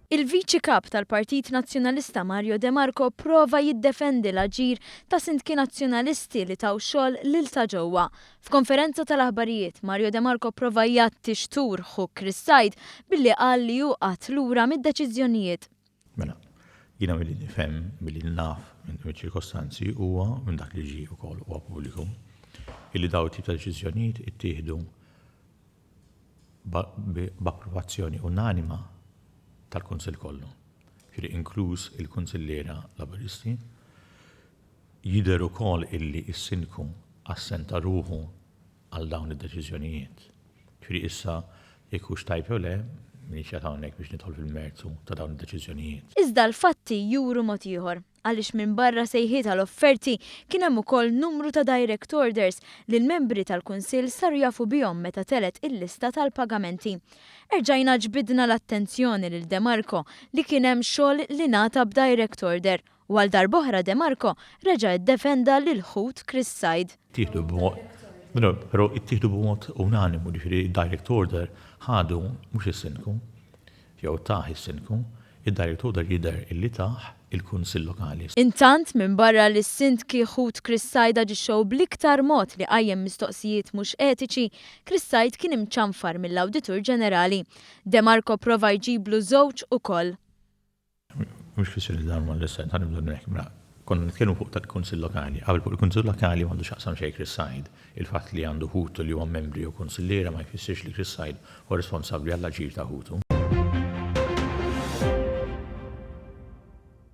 Il-Viċi Kap tal-Partit Nazzjonalista Mario De Marco prova jiddefendi l-aġir ta' sindki nazzjonalisti li taw xogħol lil ta' ġewwa. F'konferenza tal-aħbarijiet, Mario De Marco prova jatti xtur Hook Chris Said billi qal li hu qatt lura mid-deċiżjonijiet. Mela, jiena milli nifhem milli naf minn ċirkostanzi huwa minn dak li ġie wkoll huwa pubbliku illi daw tip ta' deċiżjonijiet ittieħdu b'approvazzjoni unanima tal-Kunsill kollu. Ġifieri inkluż il-Kunsilliera Laburisti, jidher ukoll illi s-sindku assenta ruħu għal dawn id-deċiżjonijiet. Ġifieri issa jekk hux tajb jew le, m'iniex qed hawnhekk biex nidħol fil-mertu ta' dawn id-deċiżjonijiet. Iżda l-fatti juru mod ieħor għaliex minn barra sejħiet għall-offerti kien hemm ukoll numru ta' direct orders li l-membri tal-Kunsill saru jafu bihom meta telet il-lista tal-pagamenti. Erġajna ġbidna l-attenzjoni lil De Marco li kien hemm xogħol li ngħata b'direct order u għal darb'oħra De Marco reġa' iddefenda lil Hoot Chris Said. Però ittieħdu b'mod unanimu, ġifieri direct order ħadu mhux is-sindku jew taħ is-sindku, id-direct order jidher illi taħ il-Kunsill Lokali. Intant minn barra li s-sindki Hoot Chris Said aġixxew bl-iktar mod li qajjem mistoqsijiet mhux etiċi, Chris Said kien imċanfar mill-Awditur Ġenerali. De Marco prova jġiblu żewġ ukoll. Mhux kwistjoni dan ma l-issa nibdu mela konna nitkellmu fuq tal-Kunsill Lokali. Qabel fuq il-Kunsill Lokali m'għandux x'aqsam xejn Chris Said. Il-fatt li għandu Hutu li huwa membri u kunsilliera ma jfissirx li Chris Said huwa responsabbli għall-aġir ta' Hutu.